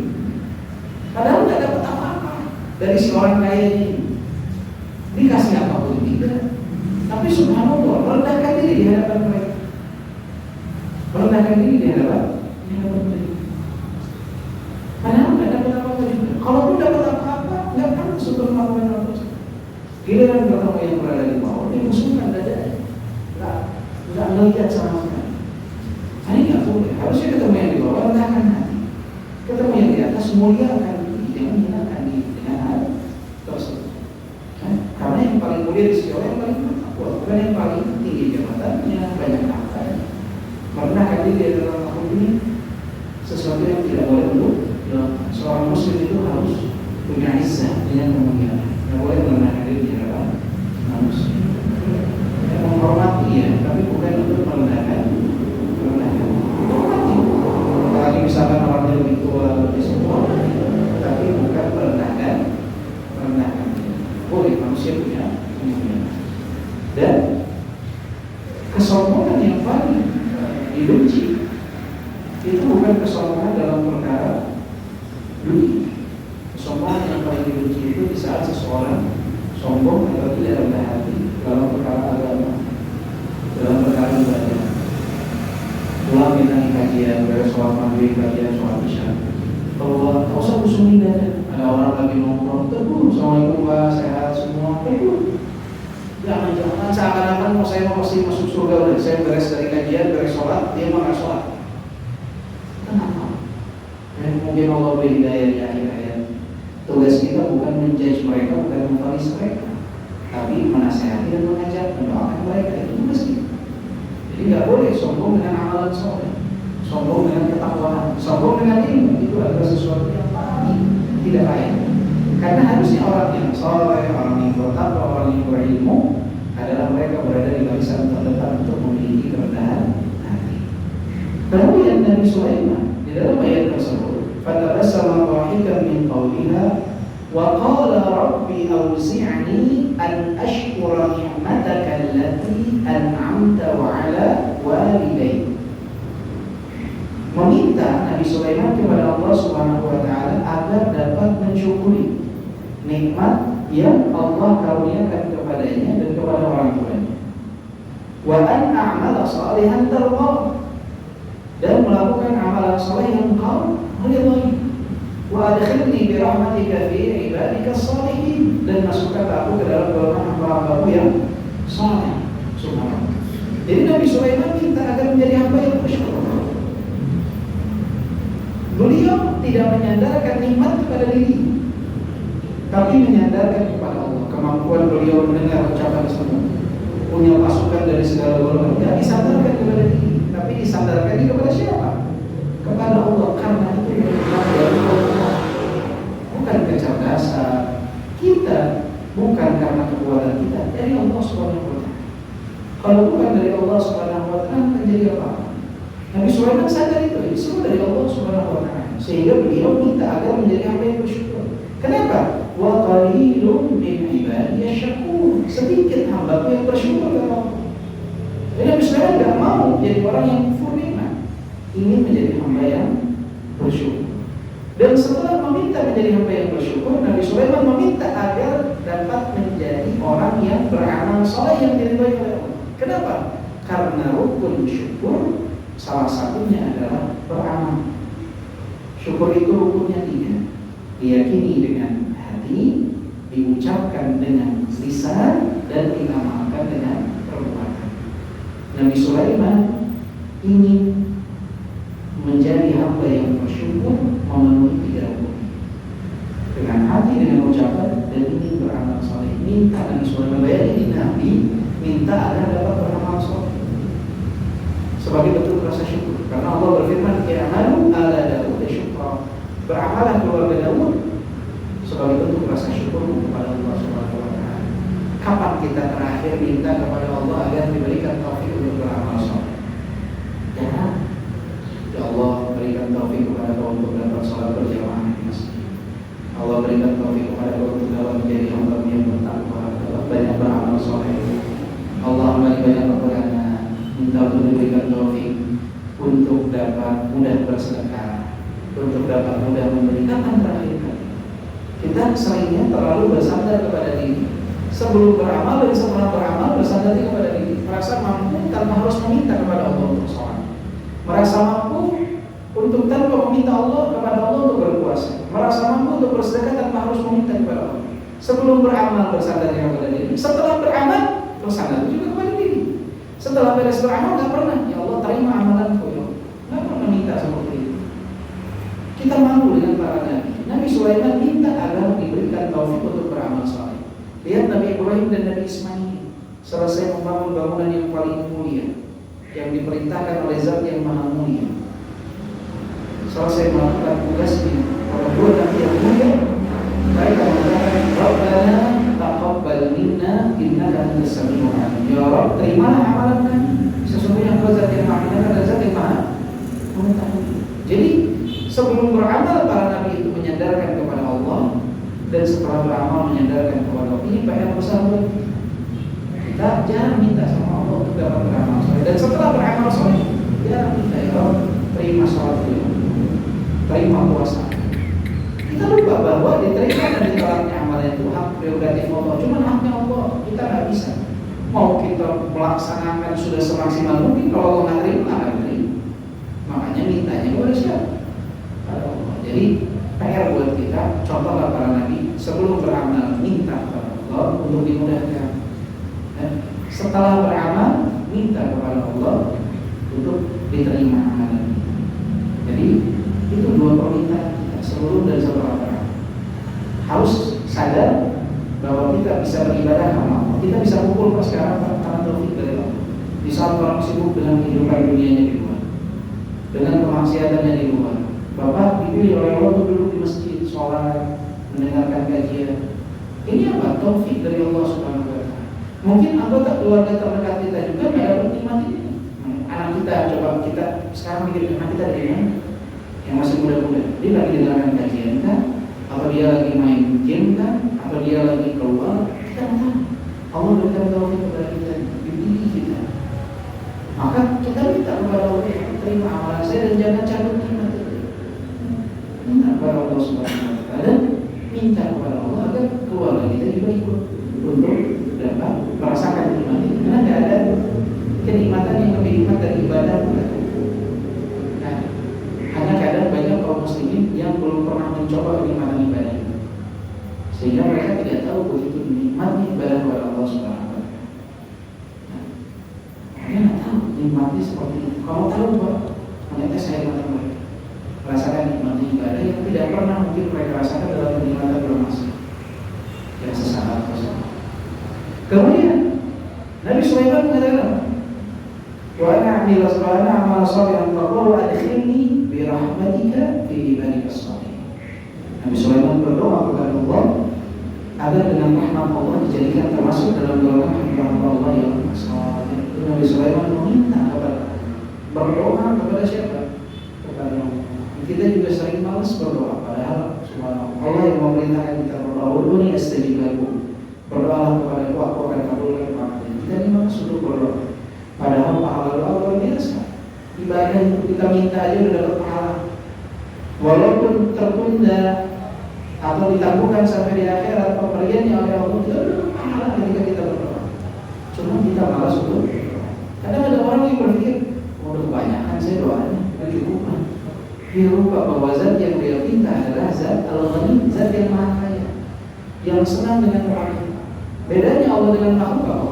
Speaker 2: Padahal nggak dapat apa-apa dari si orang kaya ini. Dikasih apapun tidak. Tapi subhanallah, rendahkan diri di hadapan mereka. Rendahkan diri di hadapan mereka. Padahal nggak dapat apa-apa juga. Kalaupun dapat apa-apa, nggak pantas untuk melakukan hal tersebut. Giliran ketemu yang berada di bawah, dia musuhkan dadanya. Nggak melihat sama sekali. Ini nggak boleh. Harusnya ketemu yang di bawah, rendahkan hati. Ketemu yang di atas, muliakan diri, jangan hinakan diri dengan hal tersebut. Karena yang paling mulia di sisi Allah yang paling bukan yang paling tinggi jabatannya, banyak hartanya. Merendahkan diri dalam hukum ini sesuatu yang tidak boleh untuk seorang muslim itu harus punya izzah dengan kemuliaan. Tidak boleh merendahkan diri di hadapan manusia. Menghormati ya, tapi bukan untuk merendahkan. Hormati. Apalagi misalkan orangnya lebih tua, lebih sempurna, tapi bukan merendahkan sholat isya keluar, tak usah usungin dada. Ada orang lagi nongkrong, tegur, assalamualaikum Pak, sehat semua, tegur. Jangan seakan-akan saya mau pasti masuk surga, udah saya beres dari kajian, beres sholat, dia mau nggak sholat. Kenapa? Mungkin Allah beri hidayah di akhir hayat. Tugas kita bukan menjudge mereka, bukan memvonis mereka, tapi menasihati dan mengajak, mendoakan mereka, itu tugas kita. Jadi nggak boleh sombong dengan amalan soleh, sombong dengan ketakwaan, sombong dengan ilmu. Itu adalah sesuatu yang paling tidak baik. Karena harusnya orang yang soleh, orang yang bertakwa, orang yang berilmu adalah mereka berada di barisan terdepan untuk memiliki kerendahan hati. Kemudian Nabi Sulaiman di dalam ayat tersebut, fatabassama dhahikan min qawliha wa qala rabbi awzi'ni an ashkura ni'mataka allati an'amta wa 'ala walidayya. Meminta Nabi Sulaiman kepada Allah Subhanahu wa taala agar dapat mensyukuri nikmat yang Allah karuniakan kepadanya dan kepada orang tuanya. Wa an a'mala salihan tardah, dan melakukan amalan saleh yang engkau ridhai. Wa adkhilni bi rahmatika fi ibadika shalihin, dan masukkan aku ke dalam golongan hamba-hambamu yang saleh. Subhanallah. Jadi Nabi Sulaiman minta agar menjadi hamba yang bersyukur. Beliau tidak menyandarkan nikmat kepada diri, tapi menyandarkan kepada Allah. Kemampuan beliau mendengar ucapan semua, punya pasukan dari segala golongan, tidak disandarkan kepada diri, tapi disandarkan kepada siapa? Kepada Allah. Karena itu dari Allah, bukan kecerdasan kita, bukan karena kekuatan kita, dari Allah Subhanahu wa taala. Kalau bukan dari Allah Subhanahu wa taala, menjadi apa? Nabi Sulaiman sadar itu, semua dari Allah Subhanahu wa taala, sehingga beliau minta agar menjadi hamba yang bersyukur. Kenapa? Wa qalilun min ibadiy syakur. Sedikit hamba yang bersyukur kepada Allah. Jadi Nabi Sulaiman tidak mau jadi orang yang kufur nikmat, ingin menjadi hamba yang bersyukur. Dan setelah meminta menjadi hamba yang bersyukur, Nabi Sulaiman meminta agar dapat menjadi orang yang beramal saleh yang diridhai oleh Allah. Kenapa? Karena rukun syukur salah satunya adalah beramal. Syukur itu rukunnya 3. Diyakini dengan hati, diucapkan dengan lisan, dan diamalkan dengan perbuatan. Nabi Sulaiman ingin menjadi hamba yang bersyukur, memenuhi 3 rukun. Dengan hati, dengan ucapan, dan ingin beramal saleh. Minta Nabi Sulaiman, bayangin Nabi minta agar dapat beramal saleh sebagai bentuk rasa syukur. Karena Allah berfirman, "I'malu ala Daud syukra." Beramalah keluarga Daud sebagai bentuk rasa syukur kepada Allah Subhanahu wa taala. Kapan kita terakhir minta kepada Allah agar diberikan taufik untuk beramal saleh? Ya, ya Allah berikan taufik kepada kau untuk dapat salat berjamaah di masjid. Allah berikan taufik kepada kau untuk dapat menjadi hamba yang bertakwa, dapat banyak beramal saleh. Allah banyak kepada minta untuk diberikan taufik untuk dapat mudah bersedekah, untuk dapat mudah memberi. Kapan terakhir kali kita seringnya terlalu bersandar kepada diri sebelum beramal, dan setelah beramal bersandar kepada diri, merasa mampu tanpa harus meminta kepada Allah untuk sholat, merasa mampu untuk tanpa meminta Allah kepada Allah untuk berpuasa, merasa mampu untuk bersedekah tanpa harus meminta kepada Allah. Sebelum beramal bersandar kepada diri, setelah beramal bersandar juga kepada diri. Setelah beres beramal nggak pernah, ya Allah terima amalanku, ya nggak pernah minta seperti itu. Kita malu dengan para nabi. Nabi Sulaiman minta agar diberikan taufik untuk beramal saleh. Lihat Nabi Ibrahim dan Nabi Ismail selesai membangun bangunan yang paling mulia, yang diperintahkan oleh Zat yang Maha Mulia. Selesai melakukan tugasnya oleh 2 nabi yang mulia, mereka mengatakan, Rabbana taqabbal minna innaka antas samiul alim. Ya Rabb, terimalah amalan kami, sesungguhnya Engkau Zat yang Maha Mendengar dan Zat yang Maha Mengetahui. Jadi sebelum beramal para nabi itu menyandarkan kepada Allah, dan setelah beramal menyandarkan kepada Allah. Ini PR besar buat kita. Jangan minta sama Allah untuk dapat beramal soleh, dan setelah beramal soleh jangan minta, ya Rabb terima sholat beliau, terima puasa. Kita lupa bahwa diterima dan ditolaknya amalan itu hak prerogatif Allah, cuma haknya Allah, kita nggak bisa. Mau kita melaksanakan sudah semaksimal mungkin, kalau Allah nggak terima, nggak terima. Makanya mintanya kepada siapa? Jadi PR buat kita, contohlah para nabi sebelum beramal minta kepada Allah untuk dimudahkan. Setelah beramal minta kepada Allah untuk diterima amalan. Jadi itu dua permintaan kita sebelum dan setelah beramal. Harus sadar bahwa kita bisa beribadah sama Allah. Kita bisa kumpul sekarang karena taufik dari Allah. Di saat orang sibuk dengan kehidupan dunianya di luar, dengan kemaksiatannya di luar, Bapak dipilih oleh Allah untuk duduk di masjid, sholat, mendengarkan kajian. Ini apa? Taufik dari Allah Subhanahu wa Ta'ala. Mungkin anggota keluarga terdekat kita juga tidak dapat nikmat ini. Anak kita, coba kita sekarang mikir anak kita dari mana? Yang masih muda-muda, dia lagi dengarkan kajian kan? Atau dia lagi main game kan? Atau dia lagi keluar? Kita nggak tahu. Allah berikan taufik kepada kita, dipilih kita. Maka kita minta kepada Allah, terima amalan saya dan jangan cabut nikmat itu. Minta kepada Allah Subhanahu wa Ta'ala, minta kepada Allah agar keluarga kita juga ikut untuk dapat merasakan nikmat itu. Karena tidak ada kenikmatan yang lebih nikmat dari ibadah. Nah, hanya kadang banyak kaum muslimin yang belum pernah mencoba kenikmatan ibadah itu, sehingga mereka tidak tahu begitu nikmatnya ibadah kepada Allah Subhanahu wa Ta'ala. Dia nggak tahu nikmatnya seperti itu. Kamu tahu bahwa ternyata saya mereka merasakan nikmatnya ibadah yang tidak pernah mungkin mereka rasakan dalam kenikmatan bermaksud yang sesaat tersebut. Kemudian Nabi Sulaiman mengatakan, wa ana amila salihah amal salihan wa adkhilni bi rahmatika fi ibadika shalihin. Nabi Sulaiman berdoa kepada Allah agar dengan rahmat Allah dijadikan termasuk dalam golongan hamba Allah yang saleh. Nabi Sulaiman meminta berdoa kepada siapa? Kepada Allah. Kita juga sering malas berdoa, padahal subhanallah Allah yang memerintahkan kita berdoa. Ud'uni astajib lakum. Berdoa kepada aku akan kabulkan doa. Kita ini malas untuk berdoa. Padahal pahala doa luar biasa. Ibadah itu kita minta aja udah dapat pahala. Walaupun tertunda atau ditangguhkan sampai di akhirat pemberiannya oleh Allah, kita udah dapat pahala ketika kita berdoa. Cuma kita malas untuk berdoa. Kadang ada orang yang berpikir, udah kebanyakan saya doanya, udah cukup. Dia lupa bahwa zat yang dia minta adalah zat Al-Ghani, zat yang maha kaya, yang senang dengan orang. Bedanya Allah dengan makhluk apa?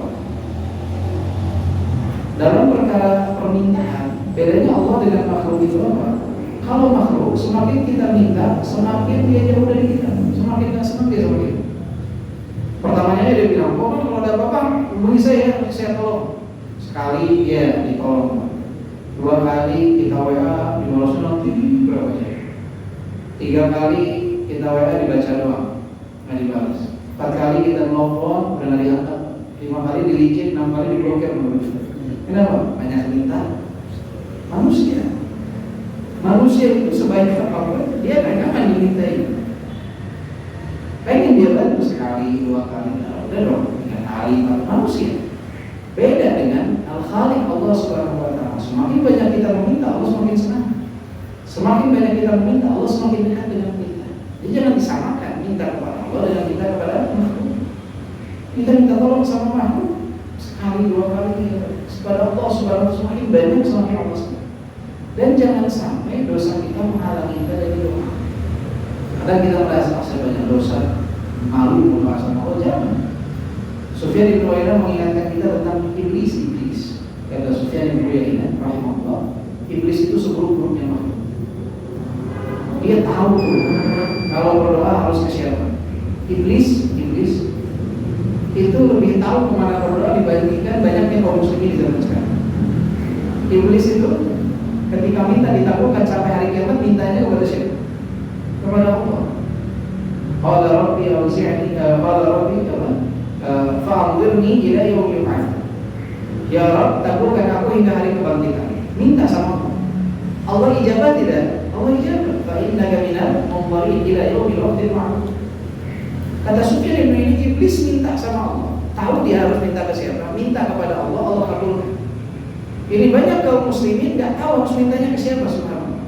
Speaker 2: Dalam perkara permintaan, bedanya Allah dengan makhluk itu apa? Kalau makhluk, semakin kita minta, semakin dia jauh dari kita, semakin gak senang dia sama kita. Pertamanya dia bilang, kok kalau ada apa-apa, hubungi saya tolong. Sekali ya ditolong, 2 kali kita WA dibalas nanti berapa jam, 3 kali kita WA dibaca doang nggak dibalas, 4 kali kita telepon udah nggak diangkat, 5 kali dilicin, 6 kali diblokir. Kenapa? Banyak minta. Manusia itu sebaik apapun dia akan dimintai. Pengen dia bantu sekali 2 kali, udah dong 3 kali, 4 manusia. Beda dengan Al-Khaliq Allah Subhanahu wa Ta'ala. Semakin banyak kita meminta, Allah semakin senang. Semakin banyak kita meminta, Allah semakin dekat dengan kita. Jadi jangan disamakan minta kepada Allah dengan kita kepada makhluk. Kita minta tolong sama makhluk sekali 2 kali kepada Allah Subhanahu wa Ta'ala, semakin banyak semakin Allah senang. Dan jangan sampai dosa kita menghalangi kita dari doa. Kadang kita merasa saya banyak dosa, malu berdoa sama Allah, jangan. Sufyan bin Uyainah mengingatkan kita tentang iblis. Kata Sufyan bin Uyainah rahimahullah, iblis itu seburuk-buruknya makhluk. Dia tahu kalau berdoa harus ke siapa. Iblis itu lebih tahu kemana berdoa dibandingkan banyaknya kaum muslimin di zaman sekarang. Iblis itu ketika minta ditangguhkan sampai hari kiamat, mintanya kepada siapa? Kepada Allah. Qala rabbi awzi'ni fa'anzirni ila yaumil qiyamah. Ya Rabb, tangguhkan aku hingga hari kebangkitan. Minta sama Allah. Allah ijabah tidak? Allah ijabah. Fa innaka minal munzirin ila yaumil waqtil ma'lum. Kata Sufyan bin Uyainah, iblis minta sama Allah. Tahu dia harus minta ke siapa? Minta kepada Allah, Allah kabulkan. Ini banyak kaum muslimin enggak tahu harus mintanya ke siapa subhanallah.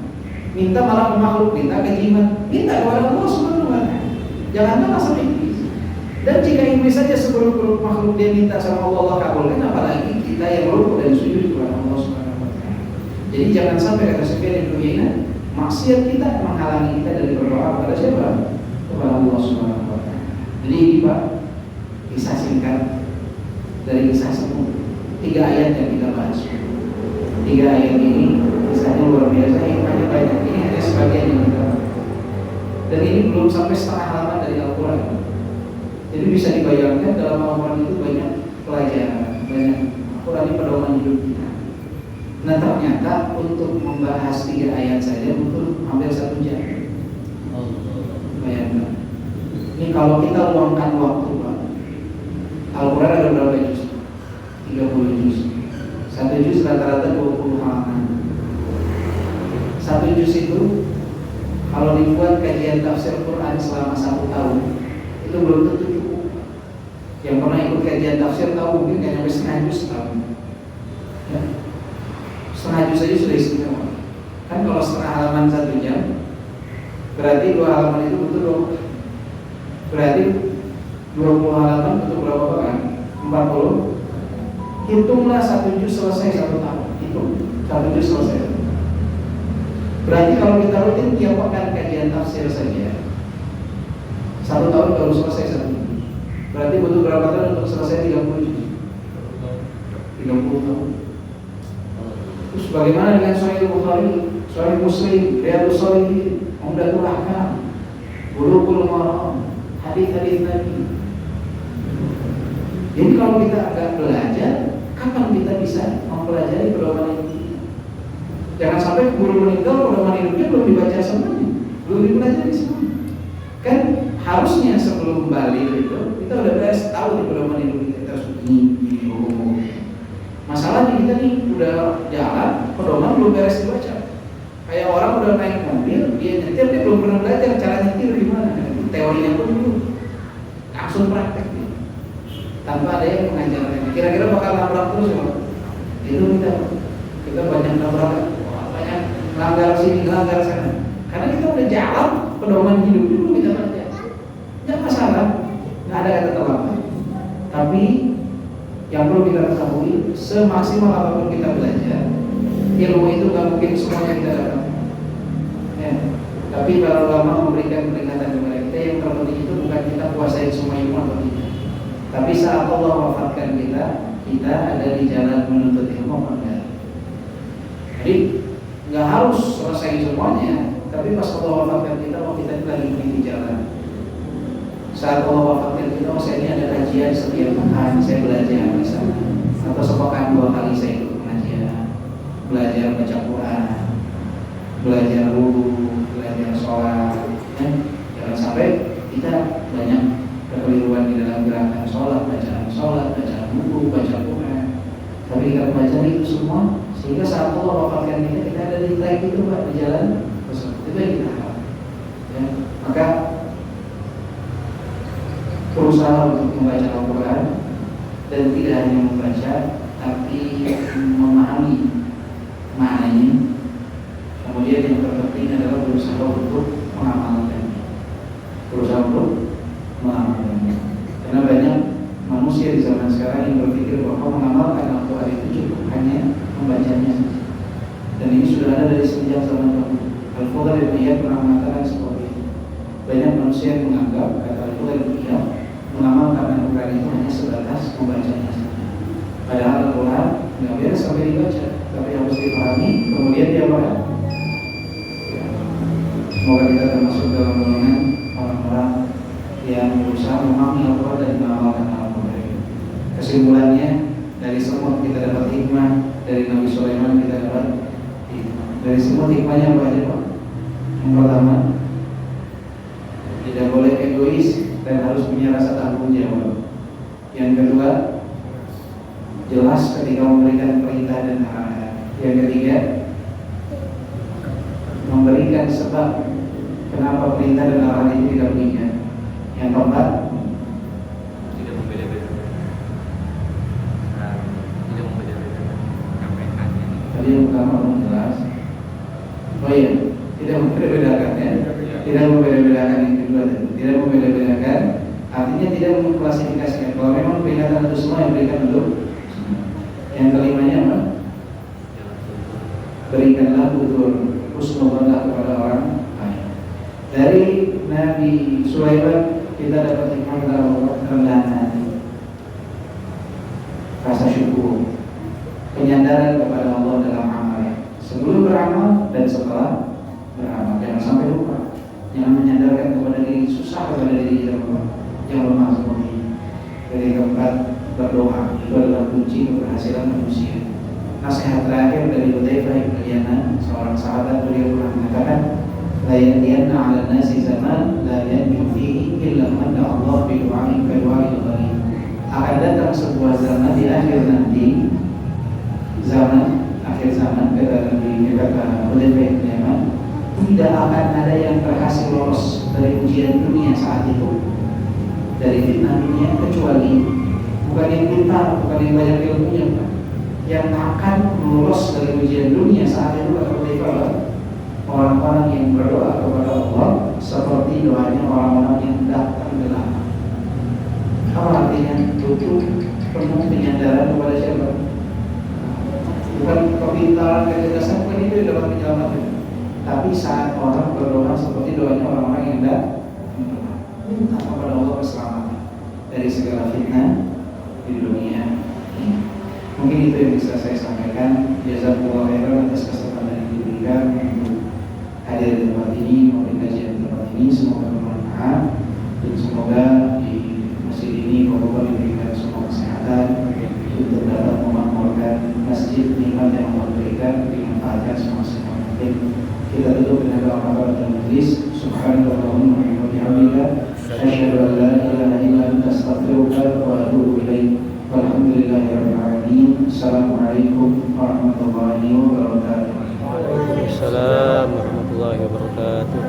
Speaker 2: Minta malah ke makhluk, minta ke jimat, minta kepada Allah subhanahu wa ta'ala. Jangan malah sama iblis. Dan jika iblis saja seburuk-buruk makhluk dia minta sama Allah, Allah kabulkan, apalagi kita yang meluput dan sujud kepada Allah Subhanahu wa Ta'ala. Jadi jangan sampai kata Sufyan bin Uyainah, Maksiat kita menghalangi kita dari berdoa kepada siapa? Kepada Allah Subhanahu wa taala. Jadi ini Pak, kisah singkat dari kisah semua 3 ayat yang kita bahas. 3 ayat ini kisahnya luar biasa, hikmahnya banyak. Ini hanya sebagian yang kita bahas. Dan ini belum sampai setengah halaman dari Al-Quran. Jadi bisa dibayangkan dalam Al-Quran itu banyak pelajaran, banyak Al-Quran ini pedoman hidup kita. Nah ternyata untuk membahas 3 ayat saja butuh hampir 1 jam. Bayangkan. Ini kalau kita luangkan waktu Pak, Al-Quran ada berapa juz? 30 juz. 1 juz rata-rata 20 halaman. 1 juz itu kalau dibuat kajian tafsir Quran selama 1 tahun itu belum tentu cukup. Yang pernah ikut kajian tafsir tahu mungkin nggak sampai setengah juz setahun. Ya. Setengah juz saja sudah istimewa. Kan kalau setengah halaman 1 jam, berarti 2 halaman itu butuh 20. Berarti 20 halaman butuh berapa pekan? 40. Hitunglah 1 juz selesai 1 tahun. Hitung 1 juz selesai. Berarti kalau kita rutin tiap pekan kajian tafsir saja 1 tahun baru selesai 1 juz. Berarti butuh berapa tahun untuk selesai 30 juz? 30 tahun. Terus bagaimana dengan Sahih Bukhari, Sahih Muslim, Riyadhus Shalihin, Umdatul Ahkam, Bulughul Maram, hadis-hadis Nabi. Jadi kalau kita agak belajar, kapan kita bisa mempelajari pedoman ini? Jangan sampai guru meninggal, pedoman hidupnya belum dibaca semuanya, belum dipelajari semuanya. Kan harusnya sebelum balik itu kita udah beres tahu di pedoman hidup kita harus ini. Masalahnya kita nih udah jalan, pedoman belum beres dibaca. Kayak orang udah naik mobil, dia nyetir, dia belum pernah belajar cara nyetir gimana. Teorinya pun belum, langsung praktek nih. Tanpa ada yang mengajarkan. Kira-kira bakal nabrak terus ya? Itu kita banyak nabrak, banyak langgar sini, langgar sana. Karena kita udah jalan, pedoman hidup dulu kita baca. Tidak masalah, nggak ada kata terlambat. Tapi yang perlu kita ketahui, semaksimal apapun kita belajar, ilmu itu nggak mungkin semuanya kita dapat. Ya. Tapi para ulama memberikan peringatan kepada kita, yang terpenting itu bukan kita kuasai semua ilmu atau tidak. Tapi saat Allah wafatkan kita ada di jalan menuntut ilmu apa enggak? Jadi nggak harus selesai semuanya, tapi pas Allah wafatkan kita, kita lagi di jalan. Saat Allah wafatkan kita, saya ini ada kajian setiap pekan, saya belajar di sana. Atau sepekan 2 kali saya ikut pengajian, belajar baca Quran, belajar wudu, belajar sholat. Ya. Jangan sampai kita banyak kekeliruan di dalam gerakan sholat, bacaan buku, baca Quran. Tapi kita baca itu semua sehingga saat Allah wafatkan kita ada di track itu Pak, di jalan tersebut. Itu yang kita harap. Ya. Maka berusaha untuk membaca Al-Quran dan tidak hanya membaca, tapi memahami maknanya. Kemudian yang terpenting adalah berusaha untuk mengamalkan. Karena banyak manusia di zaman sekarang yang berpikir bahwa mengamalkan Al-Quran itu cukup hanya membacanya. Dan ini sudah ada dari semenjak zaman dahulu. Al-Fudhal bin Iyad pernah mengatakan seperti itu. Banyak manusia yang menganggap kata Al-Fudhal bin Iyad mengamalkan Al-Quran itu hanya sebatas membacanya saja. Padahal Al-Quran nggak biasa sampai dibaca, tapi harus dipahami, kemudian diamalkan. Semoga kita termasuk dalam golongan orang-orang yang berusaha memahami Al-Quran dan mengamalkan Al-Quran. Kesimpulannya, dari semua kita dapat hikmah, dari Nabi Sulaiman kita dapat hikmah. Dari semua hikmahnya apa aja Pak? Yang pertama, tidak boleh egois dan harus punya rasa tanggung jawab. Yang kedua, jelas ketika memberikan perintah dan arahan. Yang ketiga, memberikan sebab kenapa perintah dan arahan itu tidak punya. Yang keempat,
Speaker 1: tidak membeda-bedakan.
Speaker 2: tadi yang pertama belum jelas. Oh iya, tidak membeda-bedakan ya. Tidak membeda-bedakan yang kedua tadi. Tidak membeda-bedakan artinya tidak mengklasifikasikan. Kalau memang peringatan itu semua yang berikan untuk. Yang kelimanya apa? Berikanlah udzur husnudzon kepada Dari Nabi Sulaiman kita dapat hikmah dalam kerendahan hati, rasa syukur, penyandaran kepada Allah dalam amalnya, sebelum beramal dan setelah beramal. Jangan sampai lupa, jangan menyandarkan kepada diri susah, kepada diri yang lemah seperti ini. Dari keempat, berdoa itu adalah kunci keberhasilan manusia. Nasihat terakhir dari Hudzaifah bin Yaman, seorang sahabat, beliau pernah mengatakan, la yantiyanna 'ala nasi zaman la yanju fihi illa man Allah bi du'ain ka du'ail gharib. Akan datang sebuah zaman di akhir nanti, akhir zaman, kata Hudzaifah bin Yaman, tidak akan ada yang berhasil lolos dari ujian dunia saat itu, dari fitnah dunia, kecuali bukan yang pintar, bukan yang banyak ilmunya, bukan. Yang akan lolos dari ujian dunia saat itu adalah orang-orang yang berdoa kepada Allah seperti doanya orang-orang yang datang ke lama. Apa artinya? Itu penuh penyandaran kepada siapa? Bukan kepintaran, kecerdasan, bukan itu yang dapat menyelamatkan. Tapi saat orang berdoa seperti doanya orang-orang yang minta kepada Allah keselamatan dari segala fitnah di dunia ini. Mungkin itu yang bisa saya sampaikan. Jazakumullah khairan atas kesempatan yang diberikan untuk hadir di tempat ini, maupun kajian di tempat ini. Semoga bermanfaat dan semoga di masjid ini Allah diberikan semua kesehatan untuk dapat memakmurkan masjid, nikmat yang Allah berikan, dimanfaatkan semaksimal mungkin. Kita tutup dengan doa kafaratul majlis. Subhanallahumma wa bihamdika, asyhadu an la ilaha illa anta, astaghfiruka wa atubu ilaik. Walhamdulillahirabbil alamin. Assalamualaikum warahmatullahi wabarakatuh.
Speaker 3: Waalaikumsalam warahmatullahi wabarakatuh.